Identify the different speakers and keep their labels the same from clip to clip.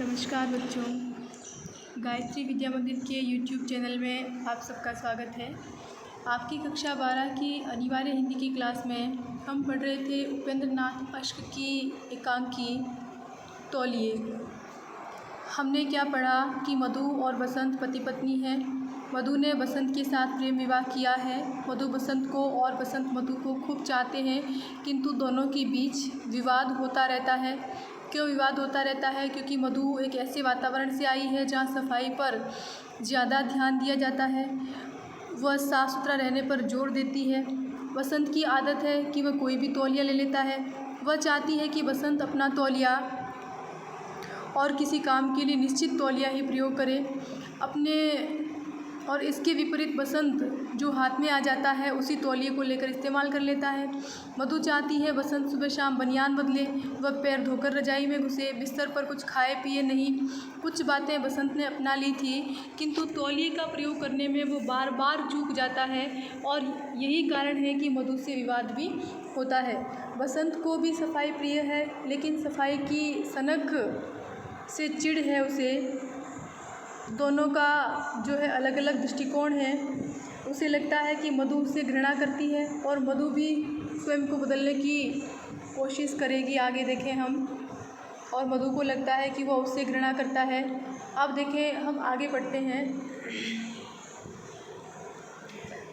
Speaker 1: नमस्कार बच्चों, गायत्री विद्या मंदिर के यूट्यूब चैनल में आप सबका स्वागत है। आपकी कक्षा 12 की अनिवार्य हिंदी की क्लास में हम पढ़ रहे थे उपेंद्र नाथ अश्क की एकांकी तौलिए। हमने क्या पढ़ा कि मधु और बसंत पति पत्नी हैं। मधु ने बसंत के साथ प्रेम विवाह किया है। मधु बसंत को और बसंत मधु को खूब चाहते हैं, किंतु दोनों के बीच विवाद होता रहता है। क्यों विवाद होता रहता है? क्योंकि मधु एक ऐसे वातावरण से आई है जहाँ सफाई पर ज़्यादा ध्यान दिया जाता है। वह साफ़ सुथरा रहने पर जोर देती है। बसंत की आदत है कि वह कोई भी तौलिया ले लेता है। वह चाहती है कि बसंत अपना तौलिया और किसी काम के लिए निश्चित तौलिया ही प्रयोग करे अपने, और इसके विपरीत बसंत जो हाथ में आ जाता है उसी तौलिए को लेकर इस्तेमाल कर लेता है। मधु चाहती है बसंत सुबह शाम बनियान बदले, वह पैर धोकर रजाई में घुसे, बिस्तर पर कुछ खाए पिए नहीं। कुछ बातें बसंत ने अपना ली थी, किंतु तौलिए का प्रयोग करने में वो बार बार चूक जाता है, और यही कारण है कि मधु से विवाद भी होता है। बसंत को भी सफाई प्रिय है, लेकिन सफाई की सनक से चिढ़ है उसे। दोनों का जो है अलग अलग दृष्टिकोण है। उसे लगता है कि मधु उससे घृणा करती है, और मधु भी स्वयं को बदलने की कोशिश करेगी, आगे देखें हम। और मधु को लगता है कि वह उससे घृणा करता है। अब देखें, हम आगे पढ़ते हैं।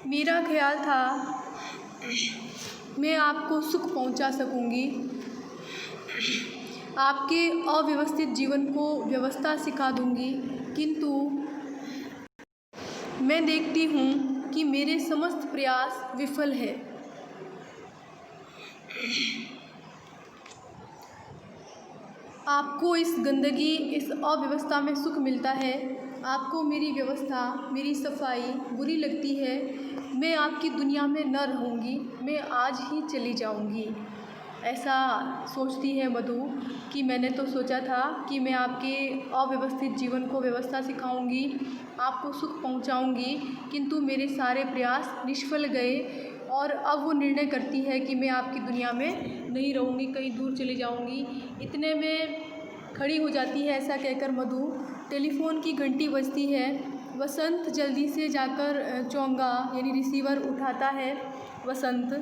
Speaker 1: मेरा ख्याल था मैं आपको सुख पहुंचा सकूंगी, आपके अव्यवस्थित जीवन को व्यवस्था सिखा दूंगी, किंतु मैं देखती हूँ कि मेरे समस्त प्रयास विफल है। आपको इस गंदगी, इस अव्यवस्था में सुख मिलता है। आपको मेरी व्यवस्था, मेरी सफाई बुरी लगती है। मैं आपकी दुनिया में न रहूँगी, मैं आज ही चली जाऊँगी। ऐसा सोचती है मधु कि मैंने तो सोचा था कि मैं आपके अव्यवस्थित जीवन को व्यवस्था सिखाऊंगी, आपको सुख पहुंचाऊंगी, किंतु मेरे सारे प्रयास निष्फल गए। और अब वो निर्णय करती है कि मैं आपकी दुनिया में नहीं रहूंगी, कहीं दूर चली जाऊंगी। इतने में खड़ी हो जाती है ऐसा कहकर मधु। टेलीफोन की घंटी बजती है। वसंत जल्दी से जाकर चोंगा यानी रिसीवर उठाता है। वसंत,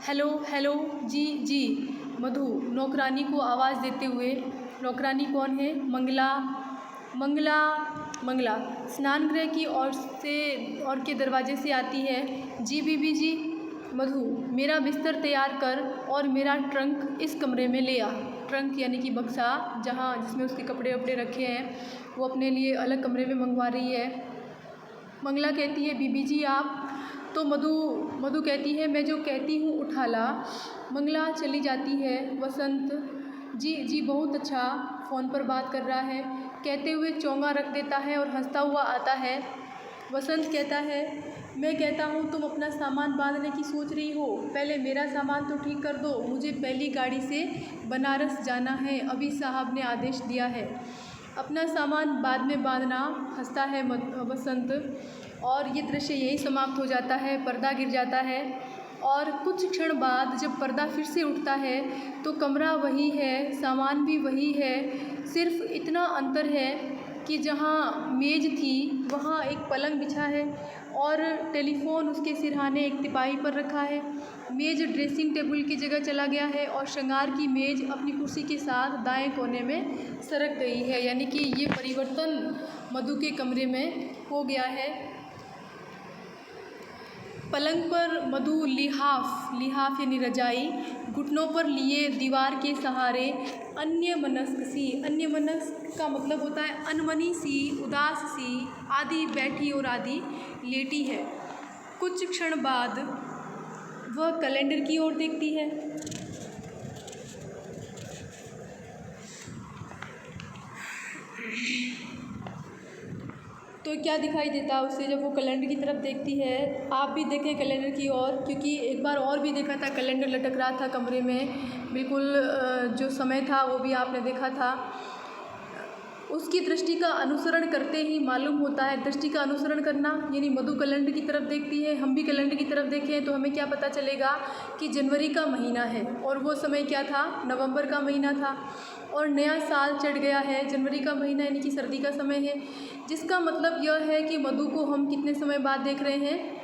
Speaker 1: हेलो हेलो, जी जी। मधु नौकरानी को आवाज़ देते हुए, नौकरानी कौन है? मंगला। मंगला मंगला स्नान गृह की ओर के दरवाजे से आती है। जी बीबी जी। मधु, मेरा बिस्तर तैयार कर और मेरा ट्रंक इस कमरे में ले आ। ट्रंक यानी कि बक्सा, जहाँ जिसमें उसके कपड़े वपड़े रखे हैं, वो अपने लिए अलग कमरे में मंगवा रही है। मंगला कहती है, बीबी जी आप? तो मधु कहती है, मैं जो कहती हूँ उठा ला। मंगला चली जाती है। वसंत, जी जी बहुत अच्छा, फ़ोन पर बात कर रहा है, कहते हुए चोंगा रख देता है और हंसता हुआ आता है। वसंत कहता है, मैं कहता हूँ तुम अपना सामान बांधने की सोच रही हो, पहले मेरा सामान तो ठीक कर दो, मुझे पहली गाड़ी से बनारस जाना है, अभी साहब ने आदेश दिया है। अपना सामान बाद में बांधना, हंसता है वसंत। और ये दृश्य यही समाप्त हो जाता है। पर्दा गिर जाता है, और कुछ क्षण बाद जब पर्दा फिर से उठता है तो कमरा वही है, सामान भी वही है। सिर्फ इतना अंतर है कि जहाँ मेज़ थी वहाँ एक पलंग बिछा है, और टेलीफोन उसके सिरहाने एक तिपाही पर रखा है। मेज़ ड्रेसिंग टेबल की जगह चला गया है, और श्रृंगार की मेज़ अपनी कुर्सी के साथ दाएं कोने में सरक गई है। यानी कि ये परिवर्तन मधु के कमरे में हो गया है। पलंग पर मधु लिहाफ यानी रजाई घुटनों पर लिए दीवार के सहारे अन्यमनस्क का मतलब होता है अनमनी सी, उदास सी, आधी बैठी और आधी लेटी है। कुछ क्षण बाद वह कैलेंडर की ओर देखती है। तो क्या दिखाई देता है उसे जब वो कैलेंडर की तरफ देखती है? आप भी देखें कैलेंडर की ओर, क्योंकि एक बार और भी देखा था, कैलेंडर लटक रहा था कमरे में, बिल्कुल जो समय था वो भी आपने देखा था। उसकी दृष्टि का अनुसरण करते ही मालूम होता है। दृष्टि का अनुसरण करना यानी मधु कैलेंडर की तरफ देखती है, हम भी कैलेंडर की तरफ देखें तो हमें क्या पता चलेगा कि जनवरी का महीना है और वो समय क्या था, नवंबर का महीना था और नया साल चढ़ गया है। जनवरी का महीना यानी कि सर्दी का समय है, जिसका मतलब यह है कि मधु को हम कितने समय बाद देख रहे हैं,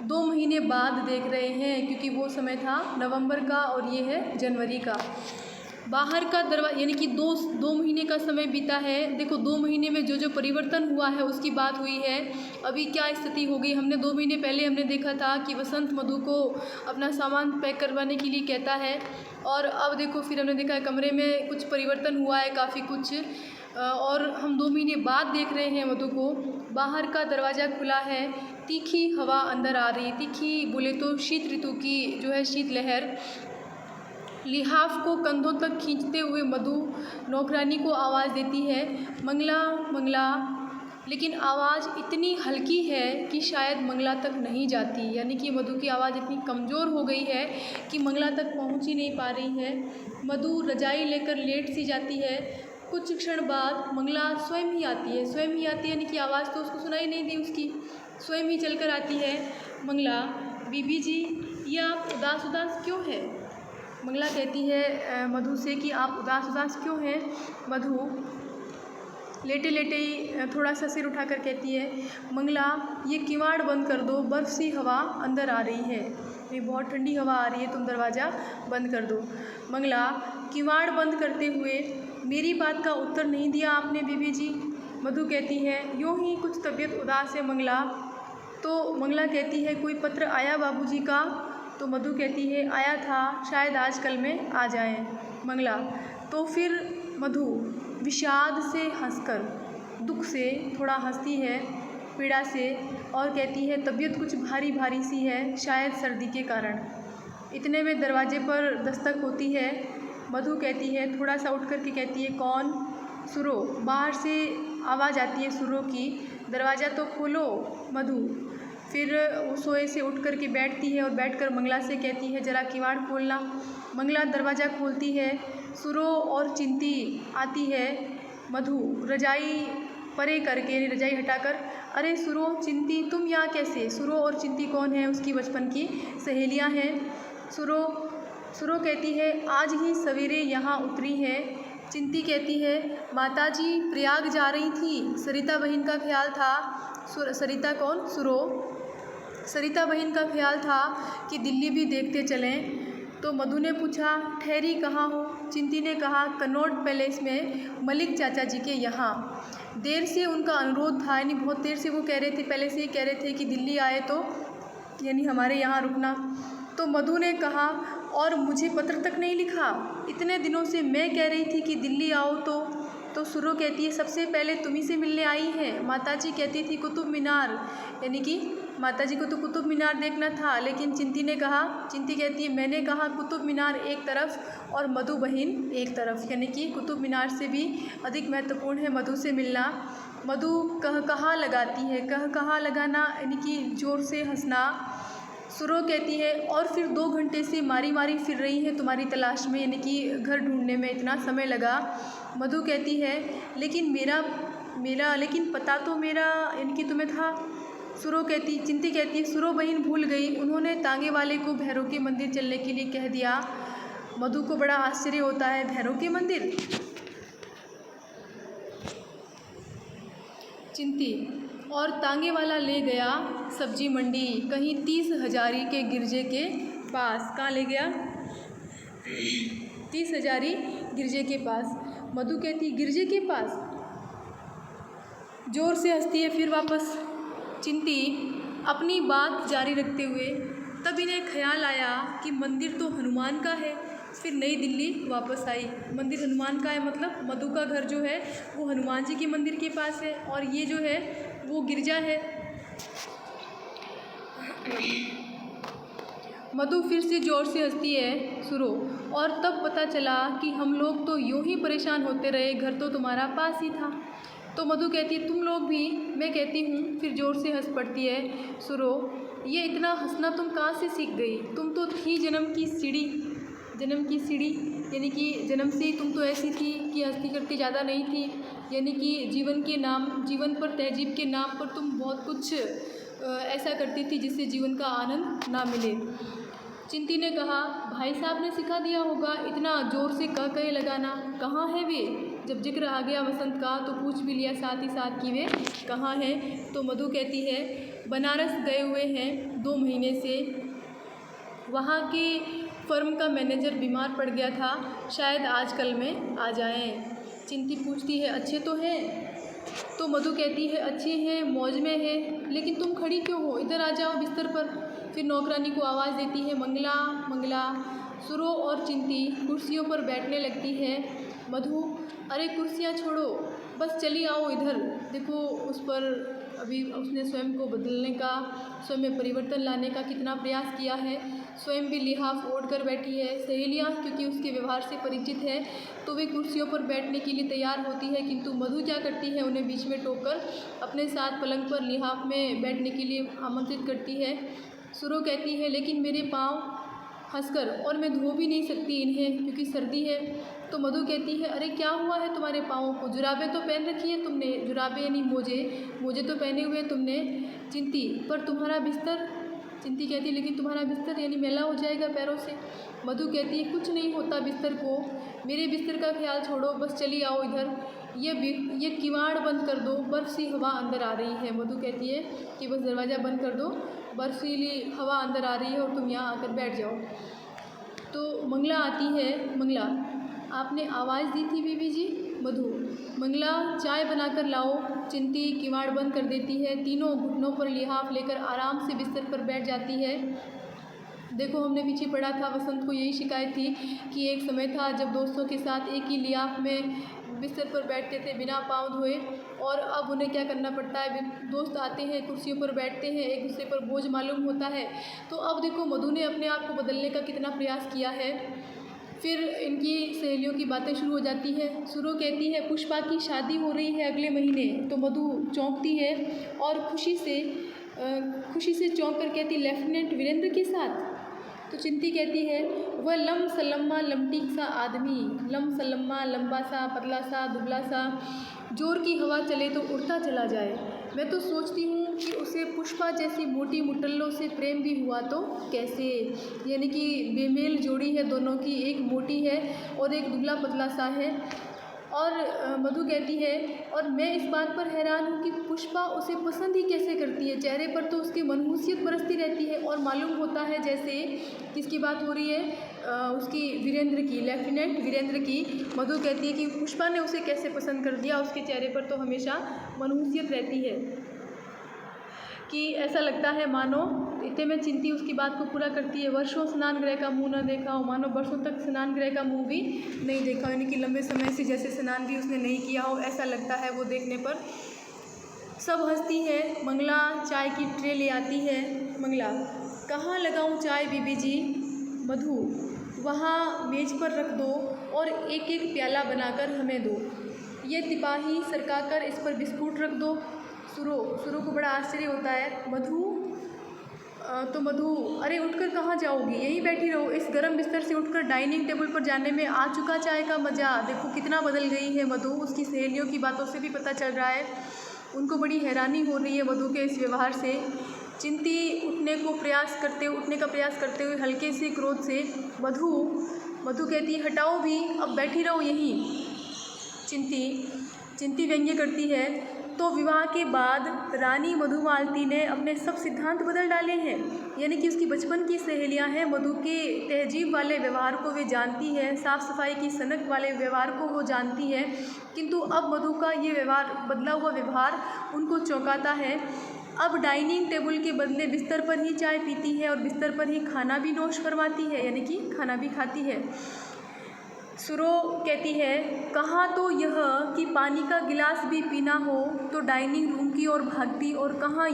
Speaker 1: 2 महीने बाद देख रहे हैं, क्योंकि वो समय था नवंबर का और ये है जनवरी का। बाहर का दरवाजा यानी कि 2 महीने का समय बीता है। देखो 2 महीने में जो परिवर्तन हुआ है उसकी बात हुई है। अभी क्या स्थिति हो गई, हमने 2 महीने पहले हमने देखा था कि वसंत मधु को अपना सामान पैक करवाने के लिए कहता है और अब देखो फिर हमने देखा है कमरे में कुछ परिवर्तन हुआ है काफ़ी कुछ, और हम 2 महीने बाद देख रहे हैं मधु को। बाहर का दरवाज़ा खुला है, तीखी हवा अंदर आ रही है, तीखी बोले तो शीत ऋतु की जो है शीतलहर। लिहाफ को कंधों तक खींचते हुए मधु नौकरानी को आवाज़ देती है, मंगला मंगला, लेकिन आवाज़ इतनी हल्की है कि शायद मंगला तक नहीं जाती, यानी कि मधु की आवाज़ इतनी कमज़ोर हो गई है कि मंगला तक पहुंच ही नहीं पा रही है। मधु रजाई लेकर लेट सी जाती है। कुछ क्षण बाद मंगला स्वयं ही आती है, स्वयं ही आती है यानी कि आवाज़ तो उसको सुनाई नहीं दी उसकी, स्वयं ही चलकर आती है। मंगला, बीबी जी ये आप उदास उदास क्यों है? मंगला कहती है मधु से कि आप उदास उदास क्यों हैं? मधु लेटे लेटे ही थोड़ा सा सिर उठाकर कहती है, मंगला ये किवाड़ बंद कर दो, बर्फ़ सी हवा अंदर आ रही है, ये बहुत ठंडी हवा आ रही है, तुम दरवाज़ा बंद कर दो। मंगला किवाड़ बंद करते हुए, मेरी बात का उत्तर नहीं दिया आपने बीबी जी। मधु कहती है, यूँ ही कुछ तबीयत उदास है मंगला। तो मंगला कहती है, कोई पत्र आया बाबूजी का? तो मधु कहती है, आया था, शायद आज कल में आ जाएं। मंगला, तो फिर मधु विषाद से हंसकर, दुख से थोड़ा हंसती है, पीड़ा से, और कहती है तबीयत कुछ भारी भारी सी है, शायद सर्दी के कारण। इतने में दरवाजे पर दस्तक होती है। मधु कहती है, थोड़ा सा उठ कर के कहती है, कौन? सुरो। बाहर से आवाज़ आती है सुरो की, दरवाज़ा तो खोलो। मधु फिर वो सोए से उठ कर के बैठती है और बैठकर मंगला से कहती है, ज़रा किवाड़ खोलना। मंगला दरवाज़ा खोलती है। सुरो और चिंती आती है। मधु रजाई परे करके यानी रजाई हटाकर, अरे सुरो चिंती तुम यहाँ कैसे? सुरो और चिंती कौन है? उसकी बचपन की सहेलियाँ हैं। सुरो कहती है, आज ही सवेरे यहाँ उतरी है। चिंती कहती है, माताजी प्रयाग जा रही थी, सरिता बहन का ख्याल था। सरिता कौन? सुरो। सरिता बहन का ख्याल था कि दिल्ली भी देखते चलें। तो मधु ने पूछा, ठहरी कहाँ हो? चिंती ने कहा, कनॉट पैलेस में, मलिक चाचा जी के यहाँ। देर से उनका अनुरोध था, यानी बहुत देर से वो कह रहे थे, पहले से ही कह रहे थे कि दिल्ली आए तो यानी हमारे यहाँ रुकना। तो मधु ने कहा, और मुझे पत्र तक नहीं लिखा? इतने दिनों से मैं कह रही थी कि दिल्ली आओ तो सुरो कहती है, सबसे पहले तुम्ही से मिलने आई है। माताजी कहती थी कुतुब मीनार, यानी कि माताजी को तो कुतुब मीनार देखना था, लेकिन चिंती कहती है, मैंने कहा कुतुब मीनार एक तरफ और मधु बहन एक तरफ, यानी कि कुतुब मीनार से भी अधिक महत्वपूर्ण है मधु से मिलना। मधु कहा लगाती है, कहा लगाना यानी कि ज़ोर से हंसना। सुरो कहती है, और फिर 2 घंटे से मारी मारी फिर रही है तुम्हारी तलाश में, यानी कि घर ढूंढने में इतना समय लगा। मधु कहती है, लेकिन पता तो मेरा यानी कि तुम्हें था। चिंती कहती है, सुरो बहन भूल गई, उन्होंने तांगे वाले को भैरव के मंदिर चलने के लिए कह दिया। मधु को बड़ा आश्चर्य होता है, भैरव के मंदिर? चिंती, और तांगे वाला ले गया सब्जी मंडी, कहीं 30 हजारी के गिरजे के पास। कहाँ ले गया? 30 हजारी गिरजे के पास। मधु कहती, गिरजे के पास? ज़ोर से हंसती है फिर वापस। चिंती अपनी बात जारी रखते हुए, तब इन्हें ख्याल आया कि मंदिर तो हनुमान का है। फिर नई दिल्ली वापस आई। मंदिर हनुमान का है मतलब मधु का घर जो है वो हनुमान जी के मंदिर के पास है और ये जो है वो गिरजा है। मधु फिर से ज़ोर से हंसती है सुरो, और तब पता चला कि हम लोग तो यूं ही परेशान होते रहे, घर तो तुम्हारा पास ही था। तो मधु कहती है, तुम लोग भी? मैं कहती हूँ। फिर ज़ोर से हंस पड़ती है सुरो, ये इतना हंसना तुम कहाँ से सीख गई? तुम तो थी जन्म की सीढ़ी। यानी कि जन्म से ही तुम तो ऐसी थी कि हंसती करती ज़्यादा नहीं थी, यानी कि जीवन पर तहजीब के नाम पर तुम बहुत कुछ ऐसा करती थी जिससे जीवन का आनंद ना मिले। चिंती ने कहा, भाई साहब ने सिखा दिया होगा इतना ज़ोर से कह कहे लगाना। कहाँ है वे? जब जिक्र आ गया वसंत का तो पूछ भी लिया साथ ही साथ कि वे कहाँ हैं। तो मधु कहती है, बनारस गए हुए हैं 2 महीने से। वहाँ के फर्म का मैनेजर बीमार पड़ गया था, शायद आजकल में आ जाएं। चिंती पूछती है, अच्छे तो हैं? तो मधु कहती है, अच्छे हैं, मौज में हैं, लेकिन तुम खड़ी क्यों हो? इधर आ जाओ बिस्तर पर। फिर नौकरानी को आवाज़ देती है, मंगला मंगला। सुरो और चिंती कुर्सियों पर बैठने लगती है। मधु, अरे कुर्सियाँ छोड़ो, बस चली आओ इधर। देखो उस पर अभी उसने स्वयं को बदलने का, स्वयं में परिवर्तन लाने का कितना प्रयास किया है। स्वयं भी लिहाफ ओढ़ कर बैठी है। सहेलियाँ क्योंकि उसके व्यवहार से परिचित है तो वे कुर्सियों पर बैठने के लिए तैयार होती है, किंतु मधु क्या करती है, उन्हें बीच में टोककर अपने साथ पलंग पर लिहाफ में बैठने के लिए आमंत्रित करती है। सुरो कहती है, लेकिन मेरे पाँव, हंसकर, और मैं धो भी नहीं सकती इन्हें क्योंकि सर्दी है। तो मधु कहती है, अरे क्या हुआ है तुम्हारे पाँवों को? जुराबें तो पहन रखी है तुमने। जुराबें यानी मोजे तो पहने हुए तुमने। चिंती, पर तुम्हारा बिस्तर? चिंती कहती है, लेकिन तुम्हारा बिस्तर यानी मैला हो जाएगा पैरों से। मधु कहती है, कुछ नहीं होता बिस्तर को, मेरे बिस्तर का ख्याल छोड़ो, बस चली आओ इधर। ये किवाड़ बंद कर दो, बर्फ सी हवा अंदर आ रही है। मधु कहती है कि बस दरवाज़ा बंद कर दो, बर्फीली हवा अंदर आ रही है और तुम यहाँ आकर बैठ जाओ। तो मंगला आती है। मंगला, आपने आवाज़ दी थी बीबी जी? मधु, मंगला, चाय बनाकर लाओ। चिंती किवाड़ बंद कर देती है। तीनों घुटनों पर लिहाफ लेकर आराम से बिस्तर पर बैठ जाती है। देखो, हमने पीछे पढ़ा था, वसंत को यही शिकायत थी कि एक समय था जब दोस्तों के साथ एक ही लिहाफ में बिस्तर पर बैठते थे बिना पाँव धोए, और अब उन्हें क्या करना पड़ता है, दोस्त आते हैं, कुर्सियों पर बैठते हैं, एक दूसरे पर बोझ मालूम होता है। तो अब देखो मधु ने अपने आप को बदलने का कितना प्रयास किया है। फिर इनकी सहेलियों की बातें शुरू हो जाती है। सुरो कहती है, पुष्पा की शादी हो रही है अगले महीने। तो मधु चौंकती है और खुशी से चौंक कर कहती, लेफ्टिनेंट वीरेंद्र के साथ? तो चिंती कहती है, वह लम सलम्मा लमटीक सा आदमी, लम सलम्मा, लंबा सा, पतला सा, दुबला सा, जोर की हवा चले तो उड़ता चला जाए। मैं तो सोचती हूँ कि उसे पुष्पा जैसी मोटी मुटल्लों से प्रेम भी हुआ तो कैसे। यानी कि बेमेल जोड़ी है दोनों की, एक मोटी है और एक दुबला पतला सा है। और मधु कहती है, और मैं इस बात पर हैरान हूँ कि पुष्पा उसे पसंद ही कैसे करती है। चेहरे पर तो उसकी मनहूसियत बरसती रहती है और मालूम होता है जैसे, किसकी बात हो रही है, उसकी वीरेंद्र की, लेफ्टिनेंट वीरेंद्र की। मधु कहती है कि पुष्पा ने उसे कैसे पसंद कर दिया, उसके चेहरे पर तो हमेशा मनहूसियत रहती है कि ऐसा लगता है मानो, इतने में चिंती उसकी बात को पूरा करती है, वर्षों स्नान गृह का मुंह न देखा हो, मानो वर्षों तक स्नान गृह का मुंह भी नहीं देखा, यानी कि लंबे समय से जैसे स्नान भी उसने नहीं किया हो, ऐसा लगता है वो देखने पर। सब हंसती है। मंगला चाय की ट्रे ले आती है। मंगला, कहाँ लगाऊं चाय बीबी जी? मधु, वहाँ मेज पर रख दो और एक एक प्याला बनाकर हमें दो। ये तिपाही सरकाकर इस पर बिस्कुट रख दो। सुरो को बड़ा आश्चर्य होता है। तो मधु, अरे उठकर कहाँ जाओगी, यहीं बैठी रहो। इस गर्म बिस्तर से उठकर डाइनिंग टेबल पर जाने में आ चुका चाय का मज़ा। देखो कितना बदल गई है मधु, उसकी सहेलियों की बातों से भी पता चल रहा है। उनको बड़ी हैरानी हो रही है मधु के इस व्यवहार से। चिंती उठने का प्रयास करते हुए हल्के से क्रोध से, मधु कहती है, हटाओ भी, अब बैठी रहो यहीं। चिंती व्यंग्य करती है, तो विवाह के बाद रानी मधुमालती ने अपने सब सिद्धांत बदल डाले हैं। यानी कि उसकी बचपन की सहेलियां हैं, मधु के तहजीब वाले व्यवहार को वे जानती है, साफ़ सफाई की सनक वाले व्यवहार को वो जानती है, किंतु अब मधु का ये व्यवहार, बदला हुआ व्यवहार उनको चौंकाता है। अब डाइनिंग टेबल के बदले बिस्तर पर ही चाय पीती है और बिस्तर पर ही खाना भी नोश फरमाती है, यानी कि खाना भी खाती है। सुरो कहती है, कहाँ तो यह कि पानी का गिलास भी पीना हो तो डाइनिंग रूम की ओर भागती, और कहाँ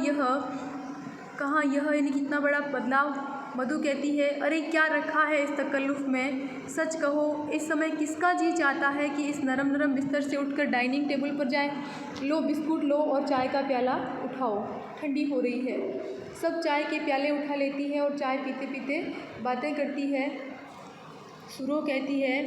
Speaker 1: यह यानी कितना बड़ा बदलाव। मधु कहती है, अरे क्या रखा है इस तकल्लुफ़ में, सच कहो इस समय किसका जी चाहता है कि इस नरम नरम बिस्तर से उठकर डाइनिंग टेबल पर जाए। लो बिस्कुट लो और चाय का प्याला उठाओ, ठंडी हो रही है। सब चाय के प्याले उठा लेती है और चाय पीते पीते बातें करती है। सुरो कहती है,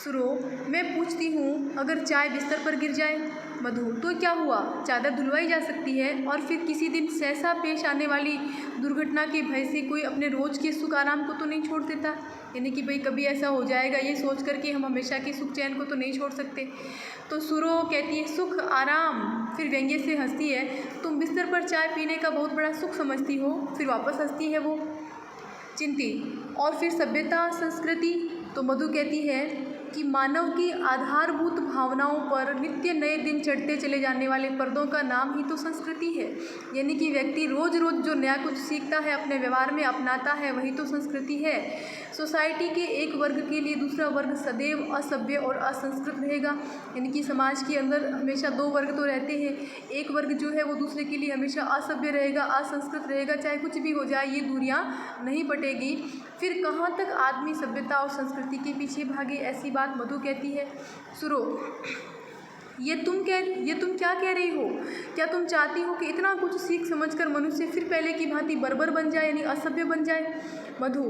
Speaker 1: सुरो, मैं पूछती हूँ अगर चाय बिस्तर पर गिर जाए। मधु, तो क्या हुआ, चादर धुलवाई जा सकती है। और फिर किसी दिन सहसा पेश आने वाली दुर्घटना के भय से कोई अपने रोज़ के सुख आराम को तो नहीं छोड़ देता। यानी कि भाई कभी ऐसा हो जाएगा ये सोच कर के हम हमेशा के सुख चैन को तो नहीं छोड़ सकते। तो सुरो कहती है सुख आराम, फिर व्यंग्य से हंसती है, तुम बिस्तर पर चाय पीने का बहुत बड़ा सुख समझती हो। फिर वापस हंसती है वो चिंती। और फिर सभ्यता संस्कृति। तो मधु कहती है कि मानव की आधारभूत भावनाओं पर नित्य नए दिन चढ़ते चले जाने वाले पर्दों का नाम ही तो संस्कृति है। यानी कि व्यक्ति रोज़ रोज़ जो नया कुछ सीखता है, अपने व्यवहार में अपनाता है, वही तो संस्कृति है। सोसाइटी के एक वर्ग के लिए दूसरा वर्ग सदैव असभ्य और असंस्कृत रहेगा। यानी कि समाज के अंदर हमेशा दो वर्ग तो रहते हैं, एक वर्ग जो है वो दूसरे के लिए हमेशा असभ्य रहेगा, असंस्कृत रहेगा, चाहे कुछ भी हो जाए ये दूरियां नहीं पटेगी। फिर कहाँ तक आदमी सभ्यता और संस्कृति के पीछे भागे, ऐसी बात मधु कहती है। सुरो, ये तुम क्या कह रही हो? क्या तुम चाहती हो कि इतना कुछ सीख समझकर मनुष्य फिर पहले की भांति बर्बर बन जाए, यानी असभ्य बन जाए? मधु,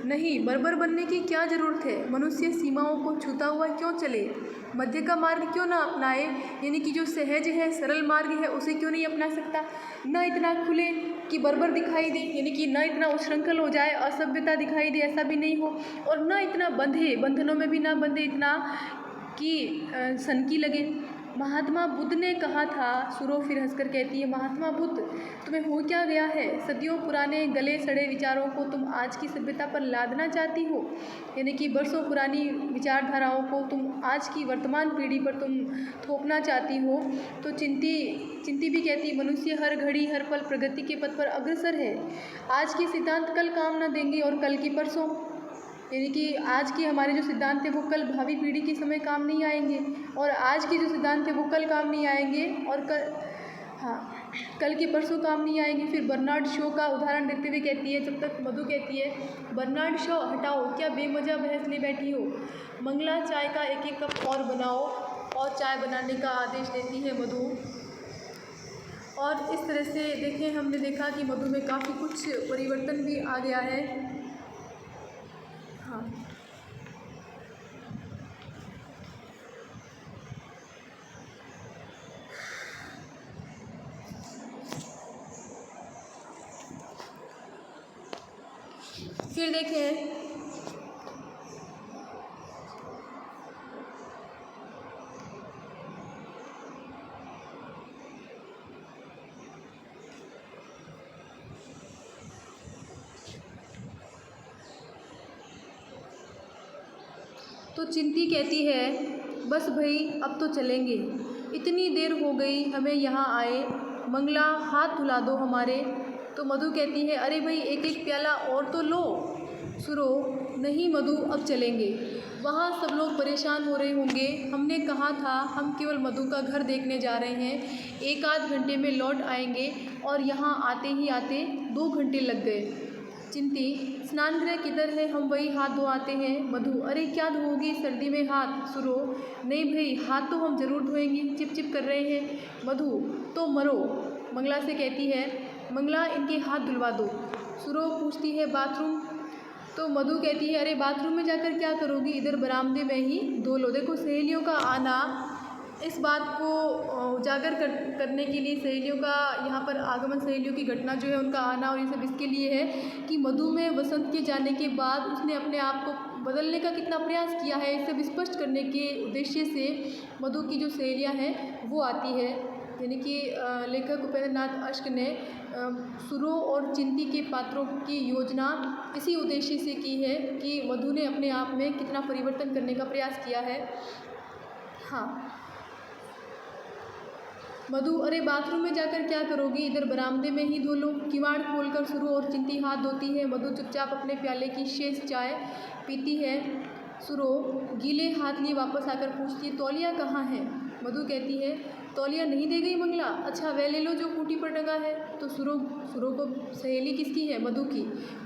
Speaker 1: नहीं, बर्बर बनने की क्या ज़रूरत है। मनुष्य सीमाओं को छूता हुआ क्यों चले, मध्य का मार्ग क्यों ना अपनाए, यानी कि जो सहज है, सरल मार्ग है, उसे क्यों नहीं अपना सकता। न इतना खुले कि बर्बर दिखाई दे, यानी कि न इतना उच्छृंखल हो जाए, असभ्यता दिखाई दे, ऐसा भी नहीं हो, और न इतना बंधे, बंधनों में भी ना बंधे इतना कि सनकी लगे। महात्मा बुद्ध ने कहा था। सुरो फिर हंसकर कहती है, महात्मा बुद्ध, तुम्हें हो क्या गया है? सदियों पुराने गले सड़े विचारों को तुम आज की सभ्यता पर लादना चाहती हो, यानी कि बरसों पुरानी विचारधाराओं को तुम आज की वर्तमान पीढ़ी पर तुम थोपना चाहती हो। तो चिंती भी कहती है, मनुष्य हर घड़ी हर पल प्रगति के पथ पर अग्रसर है। आज के सिद्धांत कल काम न देंगे और कल की परसों, यानी कि आज के हमारे जो सिद्धांत थे वो कल भावी पीढ़ी के समय काम नहीं आएंगे, और आज के जो सिद्धांत थे वो कल काम नहीं आएंगे, और कल के परसों काम नहीं आएंगे। फिर बर्नार्ड शॉ का उदाहरण देते हुए कहती है, जब तक मधु कहती है, बर्नार्ड शॉ हटाओ, क्या बेमजा बहस ले बैठी हो। मंगला, चाय का एक एक कप और बनाओ, और चाय बनाने का आदेश देती है मधु। और इस तरह से देखें, हमने देखा कि मधु में काफ़ी कुछ परिवर्तन भी आ गया है। हाँ, फिर देखें तो चिंती कहती है, बस भाई अब तो चलेंगे, इतनी देर हो गई हमें यहाँ आए, मंगला हाथ धुला दो हमारे। तो मधु कहती है, अरे भाई एक एक प्याला और तो लो। सुरो, नहीं मधु, अब चलेंगे, वहाँ सब लोग परेशान हो रहे होंगे। हमने कहा था हम केवल मधु का घर देखने जा रहे हैं, एक आध घंटे में लौट आएंगे, और यहाँ आते ही आते 2 घंटे लग गए। चिंती, स्नान गृह किधर है, हम वही हाथ धोआते हैं। मधु, अरे क्या धोओगी सर्दी में हाथ। सुरो, नहीं भाई, हाथ तो हम ज़रूर धोएंगे, चिप चिप कर रहे हैं। मधु, तो मरो। मंगला से कहती है, मंगला इनके हाथ धुलवा दो। सुरो पूछती है, बाथरूम? तो मधु कहती है, अरे बाथरूम में जाकर क्या करोगी, इधर बरामदे में ही धो लो। देखो, सहेलियों का आना, इस बात को उजागर करने के लिए, सहेलियों का यहाँ पर आगमन, सहेलियों की घटना जो है उनका आना, और ये सब इसके लिए है कि मधु में वसंत के जाने के बाद उसने अपने आप को बदलने का कितना प्रयास किया है। इसे सब स्पष्ट करने के उद्देश्य से मधु की जो सहेलियाँ हैं वो आती है। यानी कि लेखक उपेंद्र नाथ अश्क ने सुरो और चिंती के पात्रों की योजना इसी उद्देश्य से की है कि मधु ने अपने आप में कितना परिवर्तन करने का प्रयास किया है। हाँ, मधु, अरे बाथरूम में जाकर क्या करोगी, इधर बरामदे में ही धो लो। किवाड़ खोलकर सुरो और चिंती हाथ धोती है। मधु चुपचाप अपने प्याले की शेष चाय पीती है। सुरो गीले हाथ लिए वापस आकर पूछती है, तौलिया कहाँ है? मधु कहती है, तौलिया नहीं दे गई मंगला? अच्छा वह ले लो जो खूंटी पर टंगा है। तो सुरो को सहेली किसकी है? मधु की।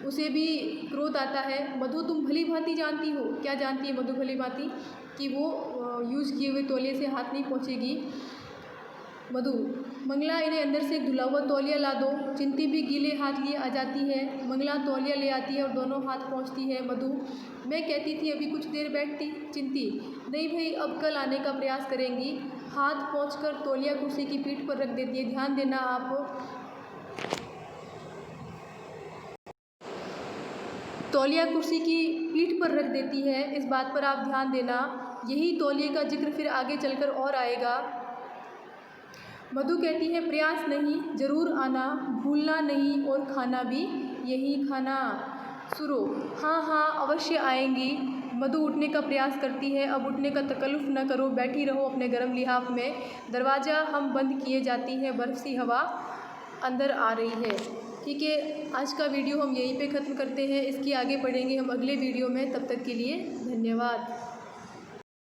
Speaker 1: उसे भी क्रोध आता है। मधु, तुम भली भांति जानती हो। क्या जानती है मधु भली भांति? कि वो यूज़ किए हुए तौलिए से हाथ नहीं पहुँचेगी। मधु, मंगला इन्हें अंदर से धुला हुआ तौलिया ला दो। चिंती भी गीले हाथ लिए आ जाती है। मंगला तौलिया ले आती है और दोनों हाथ पहुँचती है। मधु, मैं कहती थी अभी कुछ देर बैठती। चिंती, नहीं भाई, अब कल आने का प्रयास करेंगी। हाथ पहुँचकर तौलिया कुर्सी की पीठ पर रख देती है। ध्यान देना आप, तौलिया कुर्सी की पीठ पर रख देती है, इस बात पर आप ध्यान देना। यही तौलिए का जिक्र फिर आगे चलकर और आएगा। मधु कहती है प्रयास नहीं, ज़रूर आना, भूलना नहीं और खाना भी यही खाना। सुरो, हाँ हाँ अवश्य आएंगी। मधु उठने का प्रयास करती है। अब उठने का तकल्लुफ़ न करो, बैठी रहो अपने गर्म लिहाफ में। दरवाज़ा हम बंद किए जाती है, बर्फ़ सी हवा अंदर आ रही है। ठीक है, आज का वीडियो हम यहीं पे ख़त्म करते हैं। इसकी आगे पढ़ेंगे हम अगले वीडियो में। तब तक के लिए धन्यवाद।